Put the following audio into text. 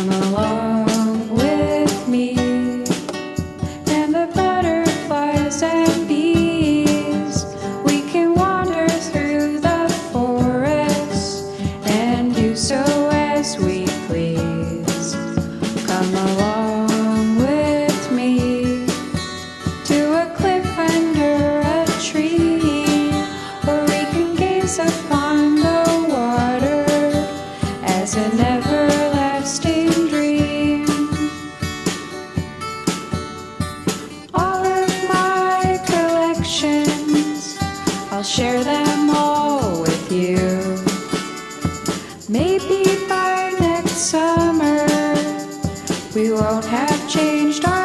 Come along with me, and the butterflies and bees. We can wander through the forest and do so as we please. Come along with me to a cliff under a tree, where we can gaze upon the water as an everlasting dream. All of my collections, I'll share them all with you. Maybe by next summer we won't have changed our